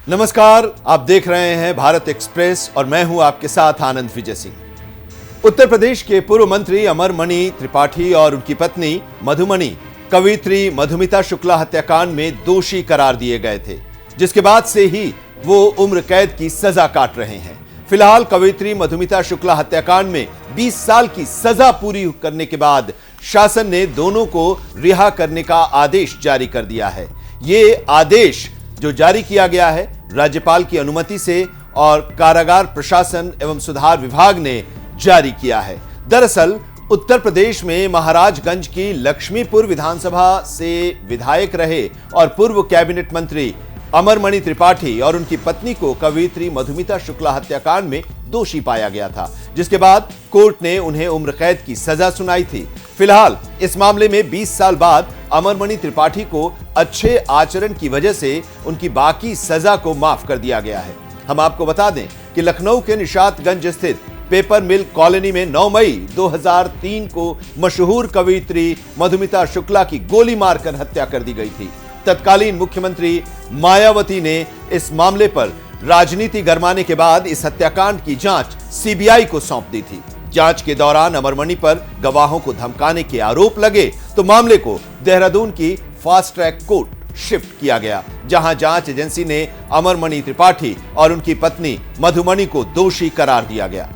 नमस्कार, आप देख रहे हैं भारत एक्सप्रेस और मैं हूं आपके साथ आनंद विजय सिंह। उत्तर प्रदेश के पूर्व मंत्री अमरमणि त्रिपाठी और उनकी पत्नी मधुमणि कवयित्री मधुमिता शुक्ला हत्याकांड में दोषी करार दिए गए थे, जिसके बाद से ही वो उम्र कैद की सजा काट रहे हैं। फिलहाल कवयित्री मधुमिता शुक्ला हत्याकांड में 20 साल की सजा पूरी करने के बाद शासन ने दोनों को रिहा करने का आदेश जारी कर दिया है। ये आदेश जो जारी किया गया है राज्यपाल की अनुमति से और कारागार प्रशासन एवं सुधार विभाग ने जारी किया है। दरअसल उत्तर प्रदेश में महाराजगंज की लक्ष्मीपुर विधानसभा से विधायक रहे और पूर्व कैबिनेट मंत्री अमरमणि त्रिपाठी और उनकी पत्नी को कवयित्री मधुमिता शुक्ला हत्याकांड में दोषी पाया गया था, जिसके बाद कोर्ट ने उन्हें उम्र कैद की सजा सुनाई थी। फिलहाल इस मामले में 20 साल बाद अमरमणि त्रिपाठी को अच्छे आचरण की वजह से उनकी बाकी सजा को माफ कर दिया गया है। हम आपको बता दें कि लखनऊ के निशातगंज स्थित पेपर मिल कॉलोनी में 9 मई 2003 को मशहूर कवयित्री मधुमिता शुक्ला की गोली मारकर हत्या कर दी गई थी। तत्कालीन मुख्यमंत्री मायावती ने इस मामले पर राजनीति गरमाने के बाद इस हत्याकांड की जांच सीबीआई को सौंप दी थी। जांच के दौरान अमरमणि पर गवाहों को धमकाने के आरोप लगे तो मामले को देहरादून की फास्ट ट्रैक कोर्ट शिफ्ट किया गया, जहां जांच एजेंसी ने अमरमणि त्रिपाठी और उनकी पत्नी मधुमणि को दोषी करार दिया गया।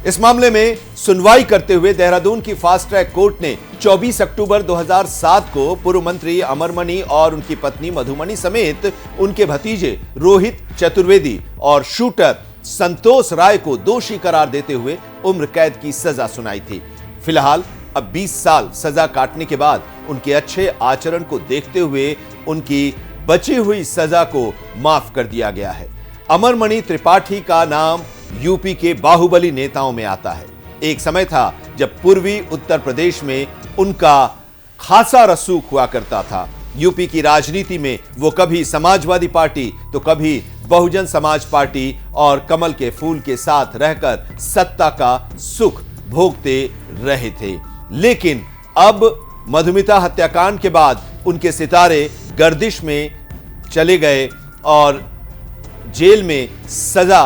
इस मामले में सुनवाई करते हुए देहरादून की फास्ट ट्रैक कोर्ट ने 24 अक्टूबर 2007 को पूर्व मंत्री अमरमणि और उनकी पत्नी मधुमणि समेत उनके भतीजे रोहित चतुर्वेदी और शूटर संतोष राय को दोषी करार देते हुए उम्र कैद की सजा सुनाई थी। फिलहाल अब 20 साल सजा काटने के बाद उनके अच्छे आचरण को देखते हुए उनकी बची हुई सजा को माफ कर दिया गया है। अमरमणि त्रिपाठी का नाम यूपी के बाहुबली नेताओं में आता है। एक समय था जब पूर्वी उत्तर प्रदेश में उनका खासा रसूख हुआ करता था। यूपी की राजनीति में वो कभी समाजवादी पार्टी तो कभी बहुजन समाज पार्टी और कमल के फूल के साथ रहकर सत्ता का सुख भोगते रहे थे। लेकिन अब मधुमिता हत्याकांड के बाद उनके सितारे गर्दिश में चले गए और जेल में सजा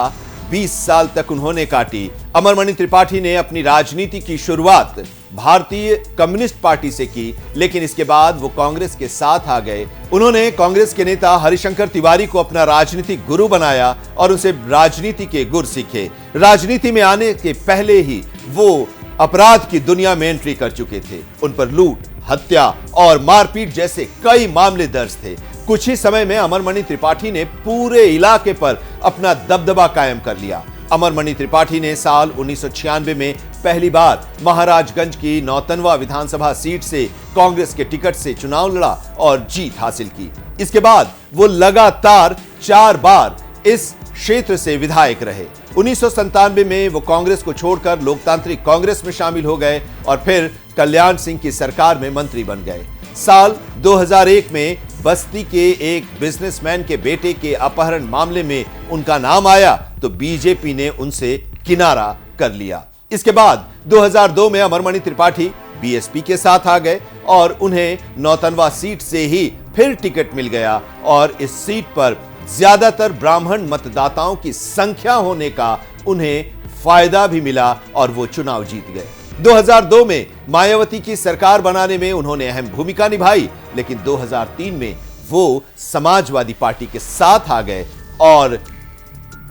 20 साल तक उन्होंने काटी। अमरमणि त्रिपाठी ने अपनी राजनीति की शुरुआत भारतीय कम्युनिस्ट पार्टी से की, लेकिन इसके बाद वो कांग्रेस के साथ आ गए। उन्होंने कांग्रेस के नेता हरिशंकर तिवारी को अपना राजनीतिक गुरु बनाया और उनसे राजनीति के गुर सीखे। राजनीति में आने के पहले ही वो अपराध की दुनिया में एंट्री कर चुके थे। उन पर लूट, हत्या और मारपीट जैसे कई मामले दर्ज थे। कुछ ही समय में अमरमणि त्रिपाठी ने पूरे इलाके पर अपना दबदबा कायम कर लिया। अमरमणि त्रिपाठी ने साल 1996 में पहली बार महाराजगंज की नौतनवा विधानसभा सीट से कांग्रेस के टिकट से चुनाव लड़ा और जीत हासिल की। इसके बाद वो लगातार 4 बार इस क्षेत्र से विधायक रहे। 1997 में वो कांग्रेस को छोड़कर लोकतांत्रिक कांग्रेस में शामिल हो गए और फिर कल्याण सिंह की सरकार में मंत्री बन गए। साल 2001 में बस्ती के एक बिजनेसमैन के बेटे के अपहरण मामले में उनका नाम आया तो बीजेपी ने उनसे किनारा कर लिया। इसके बाद 2002 में अमरमणि त्रिपाठी बीएसपी के साथ आ गए और उन्हें नौतनवा सीट से ही फिर टिकट मिल गया और इस सीट पर ज्यादातर ब्राह्मण मतदाताओं की संख्या होने का उन्हें फायदा भी मिला और वो चुनाव जीत गए। 2002 में मायावती की सरकार बनाने में उन्होंने अहम भूमिका निभाई, लेकिन 2003 में वो समाजवादी पार्टी के साथ आ गए और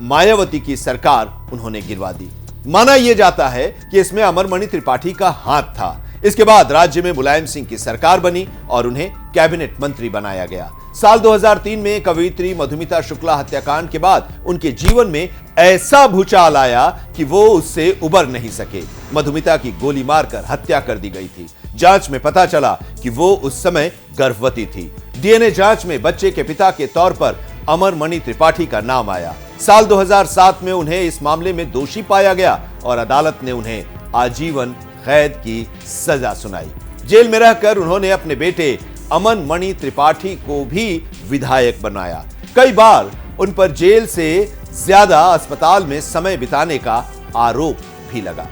मायावती की सरकार उन्होंने गिरवा दी। माना यह जाता है कि इसमें अमरमणि त्रिपाठी का हाथ था। इसके बाद राज्य में मुलायम सिंह की सरकार बनी और उन्हें कैबिनेट मंत्री बनाया गया। साल 2003 में कवयित्री मधुमिता शुक्ला हत्याकांड के बाद उनके जीवन में ऐसा भूचाल आया कि वो उससे उबर नहीं सके। मधुमिता की गोली मारकर हत्या कर दी गई थी। जांच में पता चला कि वो उस समय गर्भवती थी। डीएनए जांच में बच्चे के पिता के तौर पर अमरमणि त्रिपाठी का नाम आया। साल 2007 में उन्हें इस मामले में दोषी पाया गया और अदालत ने उन्हें आजीवन कैद की सजा सुनाई। जेल में रहकर उन्होंने अपने बेटे अमरमणि त्रिपाठी को भी विधायक बनाया। कई बार उन पर जेल से ज्यादा अस्पताल में समय बिताने का आरोप भी लगा।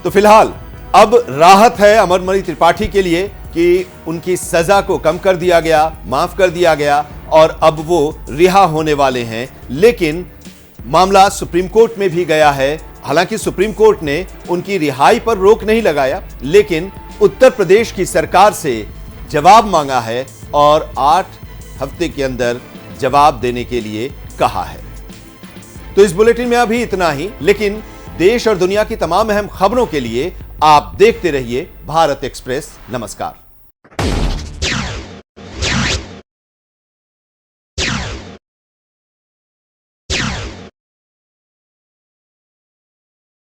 तो फिलहाल अब राहत है अमरमणि त्रिपाठी के लिए कि उनकी सजा को कम कर दिया गया, माफ कर दिया गया और अब वो रिहा होने वाले हैं। लेकिन मामला सुप्रीम कोर्ट में भी गया है। हालांकि सुप्रीम कोर्ट ने उनकी रिहाई पर रोक नहीं लगाया, लेकिन उत्तर प्रदेश की सरकार से जवाब मांगा है और 8 हफ्ते के अंदर जवाब देने के लिए कहा है। तो इस बुलेटिन में अभी इतना ही, लेकिन देश और दुनिया की तमाम अहम खबरों के लिए आप देखते रहिए भारत एक्सप्रेस। नमस्कार।